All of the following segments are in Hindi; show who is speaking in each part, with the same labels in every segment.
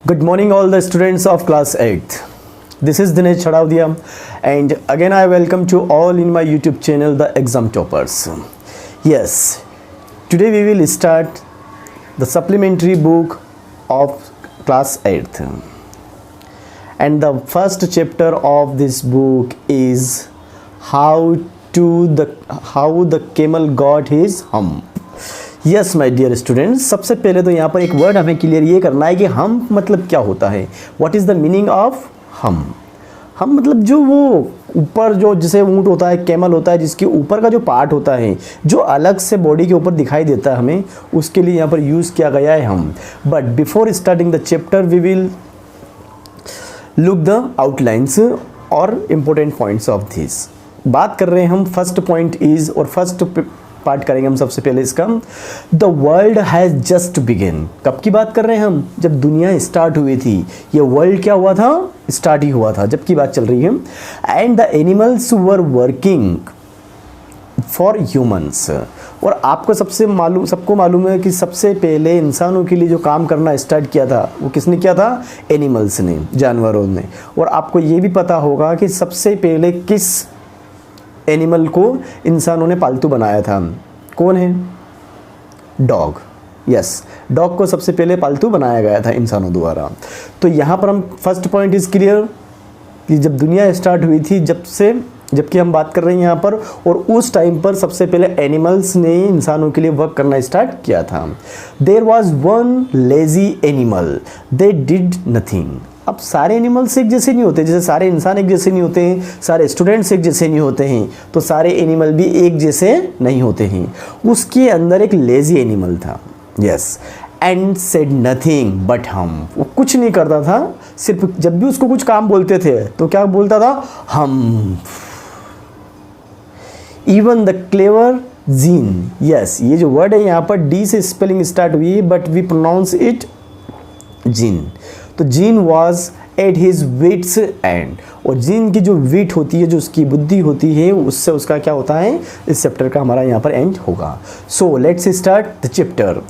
Speaker 1: Good morning all the students of class 8th. This is Dinesh Chadaudia and again I welcome to all in my YouTube channel the exam toppers. Yes, today we will start the supplementary book of class 8th. And the first chapter of this book is how the camel got his hump. Yes my dear students, सबसे पहले तो यहाँ पर एक वर्ड हमें क्लियर ये करना है कि हम मतलब क्या होता है. What is the meaning of हम मतलब जो वो ऊपर जो जैसे ऊँट होता है, कैमल होता है, जिसके ऊपर का जो पार्ट होता है जो अलग से बॉडी के ऊपर दिखाई देता है हमें, उसके लिए यहाँ पर यूज़ किया गया है हम. But before starting the chapter we will look the outlines और इम्पोर्टेंट पॉइंट्स ऑफ दिस. बात कर रहे हैं हम फर्स्ट पॉइंट इज़ और फर्स्ट पार्ट करेंगे हम सबसे पहले इसका. The world has just begin. कब की बात कर रहे हैं हम? जब दुनिया स्टार्ट हुई थी. ये वर्ल्ड क्या हुआ था? स्टार्ट ही हुआ था, जब की बात चल रही है. And the animals were working for humans. और आपको सबको मालूम है कि सबसे पहले इंसानों के लिए जो काम करना स्टार्ट किया था वो किसने किया था? एनिमल्स ने, जानवरों ने. और आपको ये भी पता होगा कि सबसे पहले किस एनिमल को इंसानों ने पालतू बनाया था? कौन है? डॉग. यस, डॉग को सबसे पहले पालतू बनाया गया था इंसानों द्वारा. तो यहाँ पर हम फर्स्ट पॉइंट इज़ क्लियर कि जब दुनिया स्टार्ट हुई थी जबकि हम बात कर रहे हैं यहाँ पर, और उस टाइम पर सबसे पहले एनिमल्स ने इंसानों के लिए वर्क करना स्टार्ट किया था. There was one lazy animal, they did nothing. अब सारे एनिमल्स एक जैसे नहीं होते, जैसे सारे इंसान एक जैसे नहीं होते हैं, सारे स्टूडेंट्स एक जैसे नहीं होते हैं, तो सारे एनिमल भी एक जैसे नहीं होते हैं. उसके अंदर एक लेजी एनिमल था. Yes, and said nothing but हम. वो कुछ नहीं करता था, सिर्फ जब भी उसको कुछ काम बोलते थे तो क्या बोलता था? हम. Even the clever gene. Yes, ये जो वर्ड है यहाँ पर डी से स्पेलिंग स्टार्ट हुई है but we pronounce it gin. तो gin was at his wits end. और जीन की जो विट होती है, जो उसकी बुद्धि होती है, उससे उसका क्या होता है? इस चैप्टर का हमारा यहाँ पर एंड होगा. So let's start the chapter.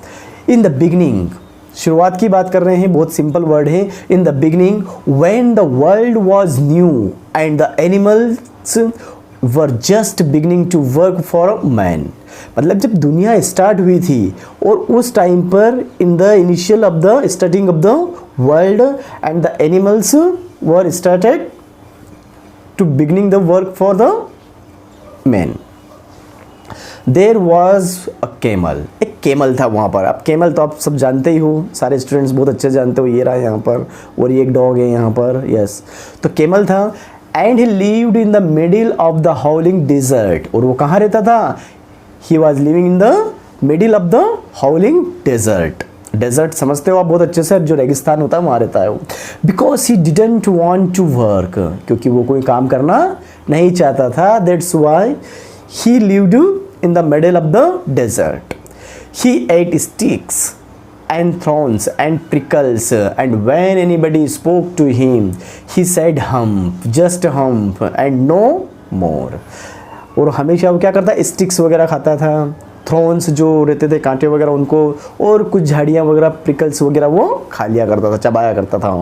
Speaker 1: In the beginning, शुरुआत की बात कर रहे हैं, बहुत सिंपल वर्ड है. In the beginning when the world was new and the animals were just beginning to work for man. मतलब जब दुनिया स्टार्ट हुई थी और उस टाइम पर in the initial of the starting of the world and the animals were started to beginning the work for the man. There was a camel. एक केमल था वहाँ पर. अब केमल तो आप सब जानते ही हो, सारे स्टूडेंट्स बहुत अच्छे जानते हो. ये रहा यहाँ पर, और ये एक डॉग है यहाँ पर. यस, तो केमल था. And he lived in the middle of the howling desert. और वो कहाँ रहता था? He was living in the middle of the howling desert. Desert समझते हो आप बहुत अच्छे से, जो रेगिस्तान होता है वहाँ रहता है वो. Because he didn't want to work. क्योंकि वो कोई काम करना नहीं चाहता था. That's why he lived in the middle of the desert. He ate sticks and thorns and prickles, and when anybody spoke to him he said hump, just hump and no more. और हमेशा वो क्या करता? स्टिक्स वगैरह खाता था, थ्रॉन्स जो रहते थे कांटे वगैरह उनको, और कुछ झाड़ियाँ वगैरह, प्रिकल्स वगैरह वो खा लिया करता था, चबाया करता था.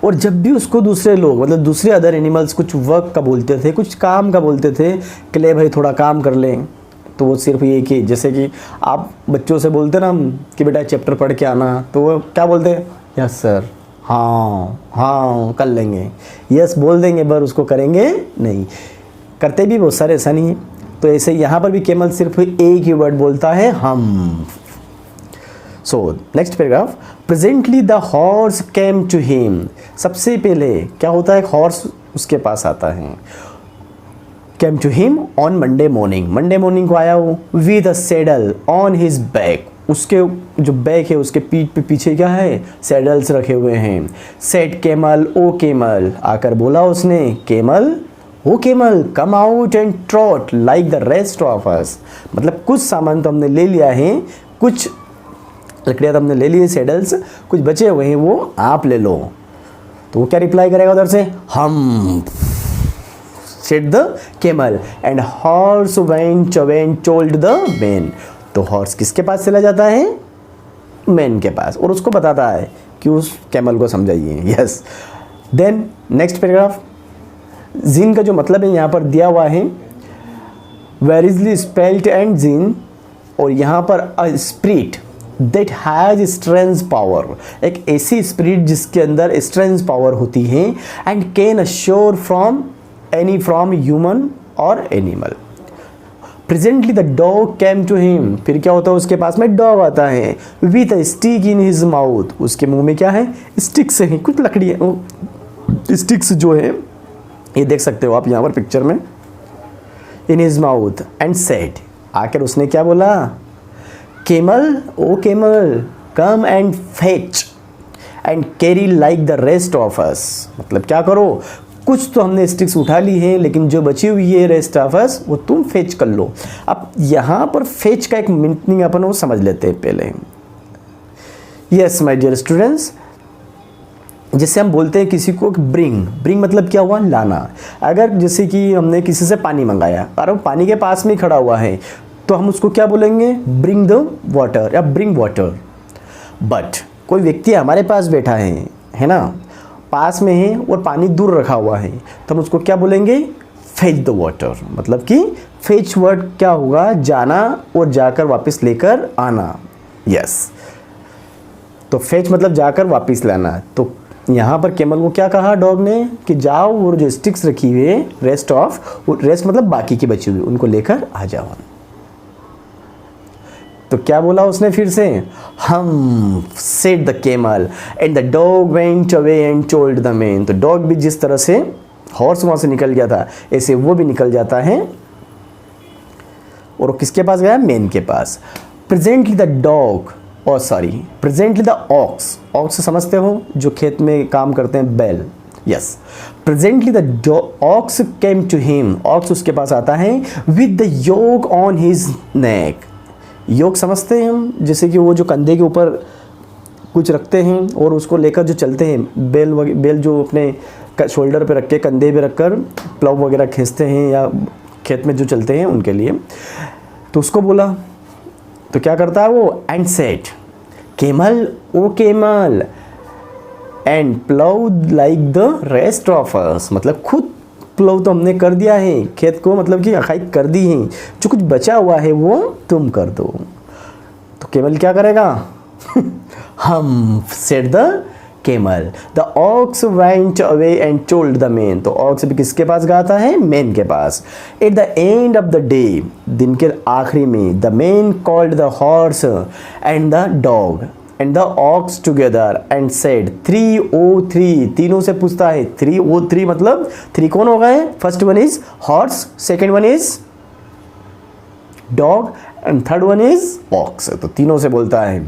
Speaker 1: और जब भी उसको दूसरे लोग मतलब दूसरे अदर एनिमल्स कुछ वर्क का बोलते थे, कुछ काम का बोलते थे कि ले भाई थोड़ा काम कर लें, तो वो सिर्फ ये कि जैसे कि आप बच्चों से बोलते ना कि बेटा चैप्टर पढ़ के आना, तो वो क्या बोलते हैं? यस सर, हाँ कर लेंगे. यस बोल देंगे पर उसको करेंगे नहीं. करते भी बहुत सारे ऐसा नहीं है. तो ऐसे यहाँ पर भी केमल सिर्फ एक ही वर्ड बोलता है, हम. So next paragraph. Presently the horse came to him. सबसे पहले क्या होता है? हॉर्स उसके पास आता है. Came to him on Monday morning. Monday morning को आया वो. With a saddle on his back. उसके जो बैक है उसके पीठ पे पीछे क्या है? सैडल्स रखे हुए हैं. Said camel O camel. आकर बोला उसने, camel O camel come out and trot like the rest of us. मतलब कुछ सामान तो हमने ले लिया है, कुछ लकड़ियाँ तो हमने ले ली है, सैडल्स कुछ बचे हुए हैं, वो आप ले लो. तो वो क्या रिप्लाई करेगा उधर से? हम. said the camel and horse went and told the man. तो हॉर्स किसके पास चला जाता है? मैन के पास, और उसको बताता है कि उस कैमल को समझाइए। यस, देन नेक्स्ट पैराग्राफ, जिन का जो मतलब है यहाँ पर दिया हुआ है वेरिजली स्पेल्ड एंड जिन, और यहाँ पर a spirit that has strength power, एक ऐसी स्पिरिट जिसके अंदर स्ट्रेंथ पावर होती है, and can assure from any from human और animal. Presently the dog came to him, फिर क्या होता है उसके पास में डॉग आता है, with a stick in his mouth, उसके मुंह में क्या है, स्टिक्स है, कुछ लकड़ियाँ, स्टिक्स जो है ये देख सकते हो आप यहाँ पर पिक्चर में, in his mouth, and said, आकर उसने क्या बोला, camel, O camel, come and fetch and carry like the rest of us, मतलब क्या करो, कुछ तो हमने स्टिक्स उठा ली है लेकिन जो बची हुई है रेस्ट ऑफ अस वो तुम फेच कर लो। अब यहाँ पर फेच का एक मीनिंग अपन वो समझ लेते हैं पहले। यस माय डियर स्टूडेंट्स, जैसे हम बोलते हैं किसी को ब्रिंग, ब्रिंग मतलब क्या हुआ, लाना। अगर जैसे कि हमने किसी से पानी मंगाया और वो पानी के पास में खड़ा हुआ है तो हम उसको क्या बोलेंगे, ब्रिंग द वाटर या ब्रिंग वाटर। बट कोई व्यक्ति हमारे पास बैठा है ना, पास में है और पानी दूर रखा हुआ है, तो हम उसको क्या बोलेंगे, फेच द वाटर। मतलब कि फेच वर्ड क्या होगा, जाना और जाकर वापस लेकर आना। यस, तो फेच मतलब जाकर वापस लाना। तो यहाँ पर केमल को क्या कहा डॉग ने कि जाओ और जो स्टिक्स रखी हुई है रेस्ट ऑफ, रेस्ट मतलब बाकी की बची हुई, उनको लेकर आ जाओ। तो क्या बोला उसने फिर से, हम said the camel and the dog went away and told the man. तो डॉग भी जिस तरह से हॉर्स वहां से निकल गया था ऐसे वो भी निकल जाता है और किसके पास गया, मैन के पास। प्रेजेंटली द डॉग, और sorry presently the ox, ox समझते हो जो खेत में काम करते हैं, बैल। Yes, presently the ox came to him, ox उसके पास आता है, with the yoke on his neck. Yoke समझते हैं हम, जैसे कि वो जो कंधे के ऊपर कुछ रखते हैं और उसको लेकर जो चलते हैं, बैल जो अपने शोल्डर पे रख के कंधे पे रखकर प्लाउ वगैरह खींचते हैं या खेत में जो चलते हैं उनके लिए, तो उसको बोला तो क्या करता है वो, and said camel, O camel, and plough like the rest of us, मतलब खुद प्लाउ तो हमने कर दिया है खेत को, मतलब कि अखाई कर दी है, जो कुछ बचा हुआ है वो तुम कर दो। तो केमल क्या करेगा, humph said the camel, the ox went away and told the man. तो ऑक्स भी किसके पास गाता है, मैन के पास। At the end of the day, दिन के आखिरी में, the man called the horse and the dog and the ox together and said 303, तीनों से पूछता है 303 मतलब 3 कौन हो गए, first one is horse, second one is dog and third one is ox. तो तीनों से बोलता है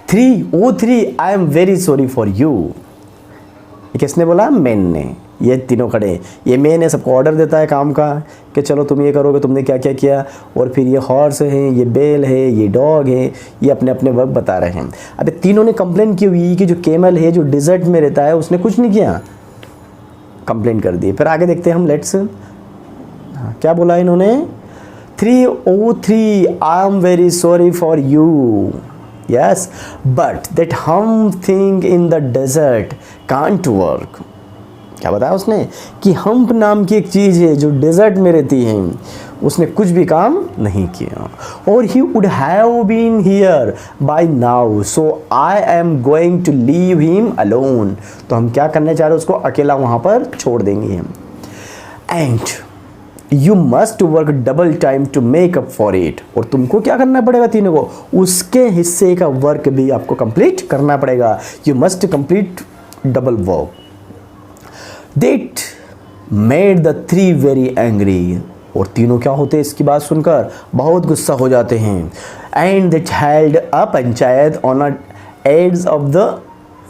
Speaker 1: 303 I am very sorry for you. ये किसने बोला, मैन ने। ये तीनों खड़े, ये मैन है, सबको ऑर्डर देता है काम का कि चलो तुम ये करोगे, तुमने क्या क्या किया। और फिर ये हॉर्स है, ये बेल है, ये डॉग है, ये अपने अपने वर्क बता रहे हैं। अबे तीनों ने कंप्लेन की हुई कि जो केमल है जो डिजर्ट में रहता है उसने कुछ नहीं किया, कंप्लेन कर दी। फिर आगे देखते हैं हम, लेट्स क्या बोला इन्होंने, 303 I am very sorry for you, yes but that humph thing in the desert can't work. क्या बताया उसने कि हम्प नाम की एक चीज़ है जो डेजर्ट में रहती है, उसने कुछ भी काम नहीं किया। और he would have been here by now so I am going to leave him alone. तो हम क्या करने चाह रहे हैं, उसको अकेला वहाँ पर छोड़ देंगे हम। And you must work double time to make up for it. और तुमको क्या करना पड़ेगा तीनों को, उसके हिस्से का वर्क भी आपको कंप्लीट करना पड़ेगा। You must complete double work. That made the three very angry। और तीनों क्या होते हैं इसकी बात सुनकर बहुत गुस्सा हो जाते हैं। And that held a panchayat on a edge of the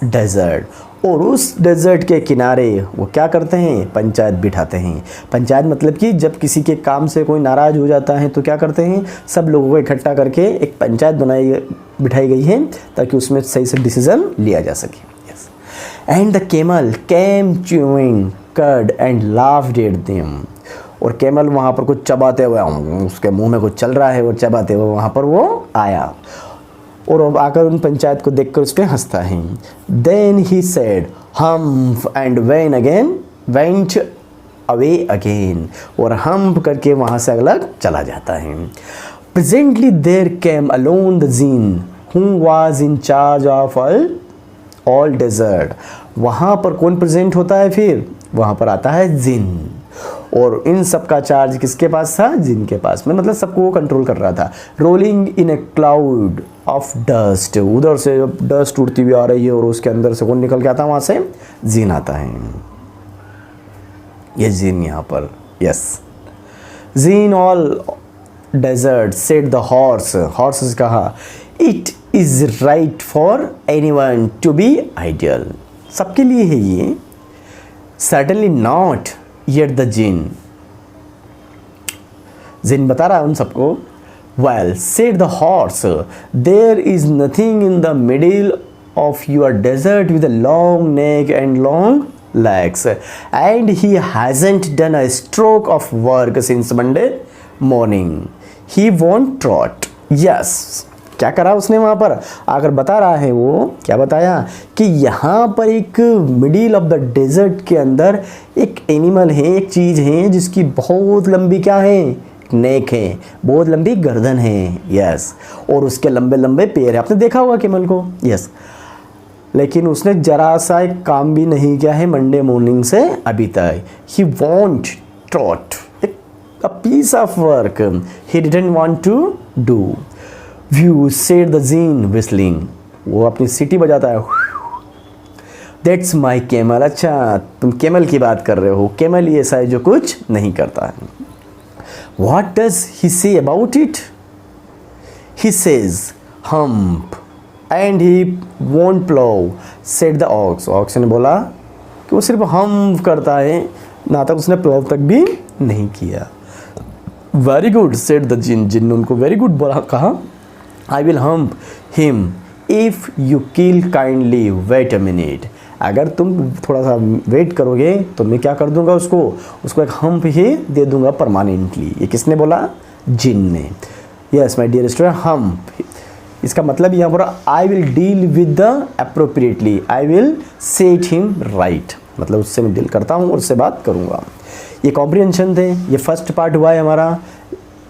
Speaker 1: desert। और उस डेजर्ट के किनारे वो क्या करते हैं, पंचायत बिठाते हैं। पंचायत मतलब कि जब किसी के काम से कोई नाराज़ हो जाता है तो क्या करते हैं, सब लोगों को इकट्ठा करके एक पंचायत बिठाई गई है ताकि उसमें सही से डिसीजन लिया जा सके। And the camel came chewing cud and laughed at them। और कैमल वहाँ पर कुछ चबाते हुए, उसके मुंह में कुछ चल रहा है और चबाते हुए वहाँ पर वो आया। और अब आकर उन पंचायत को देखकर उस पर हंसता है. Then he said humph and when again went away again, और हम्प करके वहाँ से अलग चला जाता है. Presently there came alone the djinn who was in charge of all desert. वहाँ पर कौन प्रेजेंट होता है फिर? वहाँ पर आता है जिन, और इन सब का चार्ज किसके पास था? जिन के पास में, मतलब सबको वो कंट्रोल कर रहा था. Rolling in A cloud of dust, उधर से डस्ट उड़ती हुई आ रही है और उसके अंदर से कौन निकल के आता है? वहाँ से जिन आता है. ये जिन यहाँ पर, yes. Djinn all desert said the horse, horse कहा it is right for anyone to be idle. सबके लिए है ये. Certainly not yet the Djinn, जिन बता रहा है उन सबको. Well said the horse there is nothing in the middle of your desert with a long neck and long legs, and he hasn't done a stroke of work since Monday morning. He won't trot. Yes. क्या करा उसने वहाँ पर आकर बता रहा है, वो क्या बताया कि यहाँ पर एक मिडिल ऑफ द डेजर्ट के अंदर एक एनिमल है, एक चीज़ है जिसकी बहुत लंबी क्या है? नेक है, बहुत लंबी गर्दन है. यस. और उसके लंबे लंबे पैर है. आपने देखा होगा कैमल को. यस. लेकिन उसने जरा सा एक काम भी नहीं किया है मंडे मॉर्निंग से अभी तक. He won't trot a piece of work he didn't want to do. View said the zine whistling. वो अपनी सीटी बजाता है. That's my camel. अच्छा, तुम केमल की बात कर रहे हो. केमल ही ऐसा है जो कुछ नहीं करता है. What does he say about it? He says hump and he won't plow, said the ox. Ox ने बोला कि वो सिर्फ हम करता है, ना तक उसने प्लॉव तक भी नहीं किया. वेरी गुड said the जिन. जिन ने उनको वेरी गुड बोला, कहा I will hump him if you kill kindly. Wait a minute. अगर तुम थोड़ा सा वेट करोगे तो मैं क्या कर दूंगा उसको एक हम्प ही दे दूंगा परमानेंटली. ये किसने बोला? जिन ने. Yes my dear student, hump. इसका मतलब यहाँ पर I will deal with the appropriately, I will set him right, मतलब उससे मैं डील करता हूँ और उससे बात करूँगा. ये कॉम्प्रिहेंशन थे. ये फर्स्ट पार्ट हुआ है हमारा,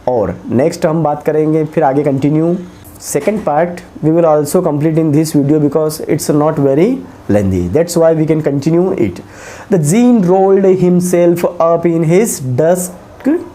Speaker 1: और नेक्स्ट हम बात करेंगे फिर आगे continue. Second part we will also complete in this video because it's not very lengthy. That's why we can continue it. The Zine rolled himself up in his dusk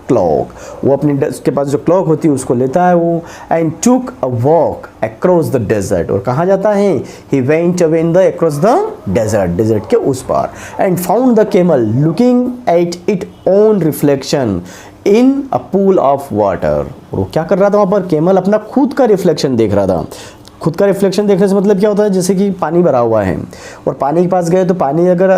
Speaker 1: cloak. वो अपनी उसके पास जो क्लॉक होती है उसको लेता है वो. And took a walk across the desert. और कहाँ जाता है? He went away in the across the desert. Desert के उस पार. And found the camel looking at its own reflection in a pool of water. वो क्या कर रहा था वहाँ पर? केमल अपना खुद का रिफ्लेक्शन देख रहा था. खुद का रिफ्लेक्शन देखने से मतलब क्या होता है? जैसे कि पानी भरा हुआ है और पानी के पास गए तो पानी अगर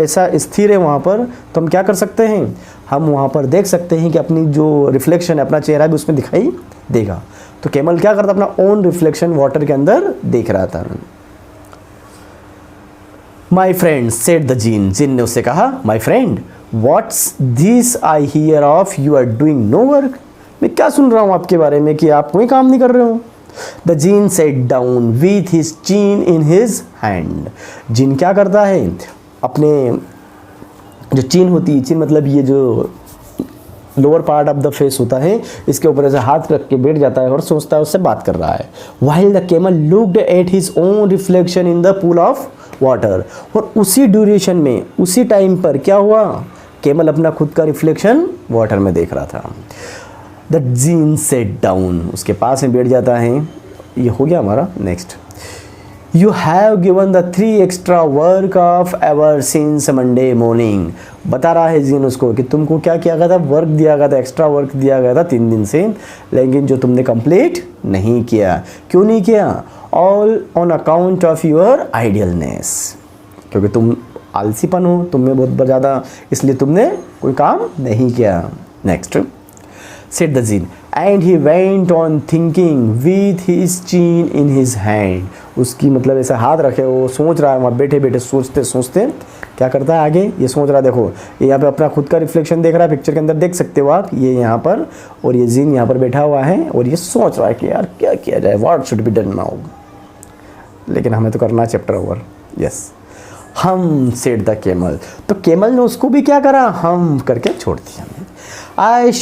Speaker 1: ऐसा स्थिर है वहाँ पर तो हम क्या कर सकते हैं? हम वहाँ पर देख सकते हैं कि अपनी जो रिफ्लेक्शन है, अपना चेहरा भी उसमें दिखाई देगा. तो केमल क्या करता? अपना ओन रिफ्लेक्शन वाटर के अंदर देख रहा था. My friend said the Djinn. जिन ने उससे कहा, my friend What's this I hear of you are doing no work? मैं क्या सुन रहा हूँ आपके बारे में कि आप कोई काम नहीं कर रहे हो. The Jinn sat down with his chin in his hand. जिन क्या करता है? अपने जो चीन होती है, चीन मतलब ये जो lower part of the face होता है, इसके ऊपर ऐसे हाथ रख के बैठ जाता है और सोचता है उससे बात कर रहा है. While the camel looked at his own reflection in the pool of water. और उसी ड्यूरेशन में, उसी टाइम पर क्या हुआ? केमल अपना खुद का रिफ्लेक्शन वाटर में देख रहा था. The gene set down. उसके पास में बैठ जाता है. ये हो गया हमारा. Next, you have given the 3 extra work of ever since Monday morning. बता रहा है जीन उसको कि तुमको क्या किया गया था? वर्क दिया गया था, एक्स्ट्रा वर्क दिया गया था 3 दिन से, लेकिन जो तुमने कंप्लीट नहीं किया. क्यों नहीं किया? All on account of your idleness. क्योंकि तुम आलसीपन हो, तुम में बहुत ज़्यादा, इसलिए तुमने कोई काम नहीं किया. Next, said the djinn and he went on thinking with his chin in his hand. उसकी मतलब ऐसा हाथ रखे, वो सोच रहा है वहाँ बैठे बैठे, सोचते सोचते क्या करता है आगे, ये सोच रहा है। देखो ये यहाँ पे अपना खुद का रिफ्लेक्शन देख रहा है, पिक्चर के अंदर देख सकते हो आप, ये यहाँ पर, और ये जिन यहाँ पर बैठा हुआ है और ये सोच रहा है कि यार क्या किया जाए, what should be done now. लेकिन हमें तो करना है चैप्टर ओवर। यस, हम सेड द केमल, तो केमल ने उसको भी क्या करा, हम करके छोड़ दिया। आई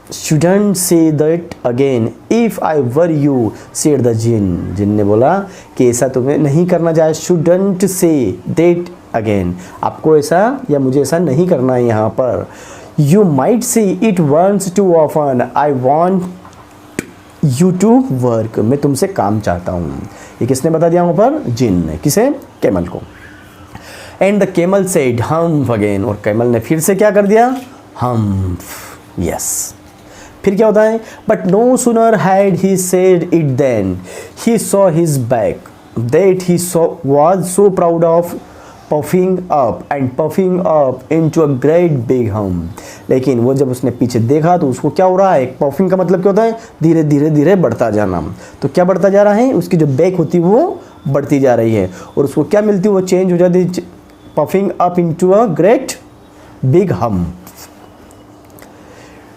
Speaker 1: shouldn't say that again if I were you, said the jinn। जिन ने बोला कि ऐसा तुम्हें नहीं करना चाहिए, shouldn't say that again, आपको ऐसा या मुझे ऐसा नहीं करना है यहाँ पर। You might say it once too often, I want you to work, मैं तुमसे काम चाहता हूँ। ये किसने बता दिया वहाँ पर, जिन ने, किसे, केमल को। And the camel said humph again, और केमल ने फिर से क्या कर दिया, humph। यस, फिर क्या होता है, but no sooner had he said it than he saw his back that he was so proud of puffing up into a great big hump. लेकिन वो जब उसने पीछे देखा तो उसको क्या हो रहा है, पफिंग का मतलब क्या होता है, धीरे धीरे धीरे बढ़ता जाना। तो क्या बढ़ता जा रहा है, उसकी जो बैक होती है वो बढ़ती जा रही है, और उसको क्या मिलती है, वो चेंज हो जाती है, puffing up into a great big humph.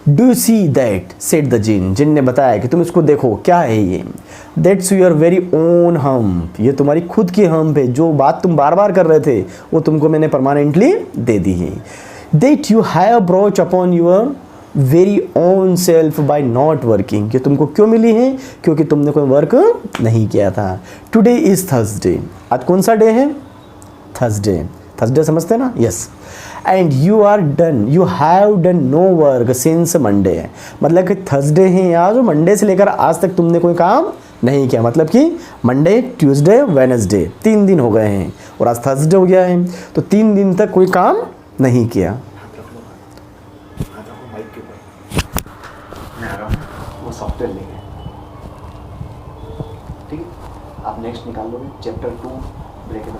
Speaker 1: Do you see that, said the Djinn, जिन ने बताया कि तुम इसको देखो, क्या है ये, that's your very own hump, ये तुम्हारी खुद की हम्प है, जो बात तुम बार बार कर रहे थे वो तुमको मैंने परमानेंटली दे दी है। That you have brought upon your very own self by not working, ये तुमको क्यों मिली है, क्योंकि तुमने कोई वर्क नहीं किया था। टुडे इज थर्सडे, आज कौन सा डे है, थर्सडे, थर्सडे समझते हैं ना, yes. And you have done no work since Monday, मतलब कि थर्सडे है आज, और मंडे से लेकर आज तक तुमने कोई काम नहीं किया, मतलब कि मंडे, ट्यूसडे, वेडनेसडे, 3 दिन हो गए हैं, और आज थर्सडे हो गया है, तो 3 दिन तक कोई काम नहीं किया। वो सॉफ्टवेयर लेंगे, ठीक है, आप नेक्स्ट निकाल लोगे चैप्टर 2 ब्रैकेट में।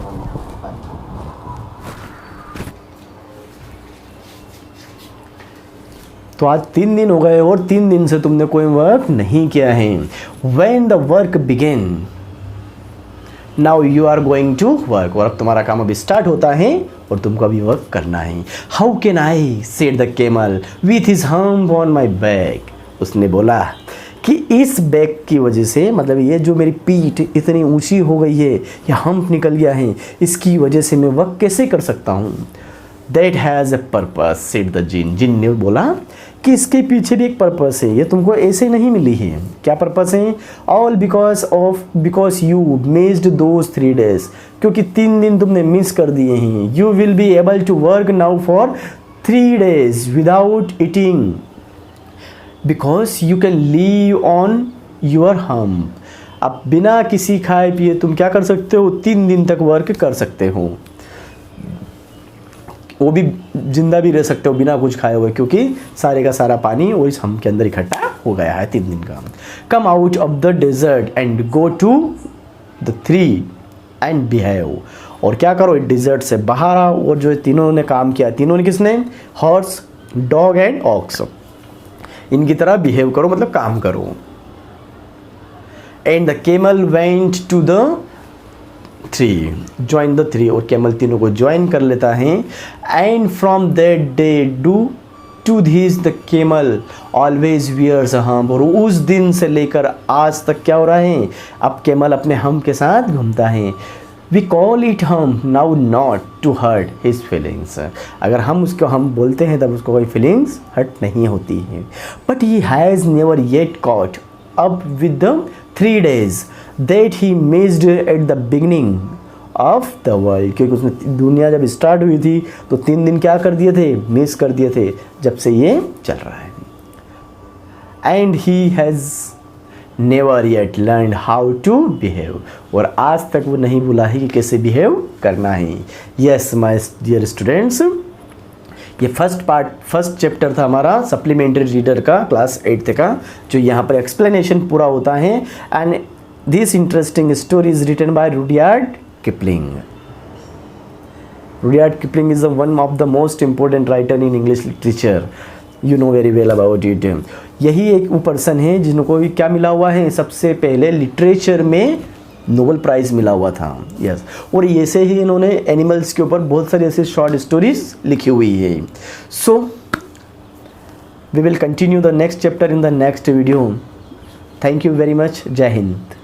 Speaker 1: तो आज 3 दिन हो गए और 3 दिन से तुमने कोई वर्क नहीं किया है। When the work begin, now you are going to work, और अब तुम्हारा काम अभी स्टार्ट होता है और तुमको अभी वर्क करना है। How can I, said the camel, with his hump on my back, उसने बोला कि इस बैक की वजह से, मतलब ये जो मेरी पीठ इतनी ऊंची हो गई है, या हम्प निकल गया है, इसकी वजह से मैं वर्क कैसे कर सकता हूँ। That has a purpose, said the jinn, जिन ने बोला कि इसके पीछे भी एक पर्पस है, ये तुमको ऐसे नहीं मिली है। क्या पर्पस है, all because you missed those 3 days, क्योंकि 3 दिन तुमने मिस कर दिए हैं। You will be able to work now for 3 days without eating, because you can live on your hump, अब बिना किसी खाए पिए तुम क्या कर सकते हो, 3 दिन तक वर्क कर सकते हो, वो भी जिंदा भी रह सकते हो बिना कुछ खाए हुए, क्योंकि सारे का सारा पानी वो इस हम के अंदर इकट्ठा हो गया है 3 दिन का। Come out of the desert and go to the three and behave, और क्या करो, डेजर्ट से बाहर आओ, और जो तीनों ने काम किया, तीनों ने किसने, हॉर्स, डॉग एंड ऑक्स, इनकी तरह बिहेव करो, मतलब काम करो। And the camel went to the three, join the three, और केमल तीनों को ज्वाइन कर लेता है। And from that day to this the camel always wears a hump, और उस दिन से लेकर आज तक क्या हो रहा है, अब केमल अपने हम्प के साथ घूमता है। We call it hump now not to hurt his feelings, अगर हम उसको हम बोलते हैं तब उसको कोई फीलिंग्स हर्ट नहीं होती है। But he has never yet caught up with the 3 days that he missed at the beginning of the world, क्योंकि उसने दुनिया जब स्टार्ट हुई थी तो 3 दिन क्या कर दिए थे, मिस कर दिए थे, जब से ये चल रहा है। And he has never yet learn how to behave, और आज तक वो नहीं भूला है कि कैसे बिहेव करना है। यस माय डियर स्टूडेंट्स, ये फर्स्ट चैप्टर था हमारा सप्लीमेंट्री रीडर का क्लास 8th का, जो यहाँ पर एक्सप्लेनेशन पूरा होता है। And this interesting story is written by Rudyard Kipling. Rudyard Kipling is one of the most important writer in English literature, you know very well about it. यही एक वो पर्सन है जिनको क्या मिला हुआ है, सबसे पहले लिटरेचर में नोबेल प्राइज़ मिला हुआ था। यस, और ऐसे ही इन्होंने एनिमल्स के ऊपर बहुत सारी ऐसे शॉर्ट स्टोरीज लिखी हुई है। So we will continue the next chapter in the next video. Thank you very much. जय हिंद।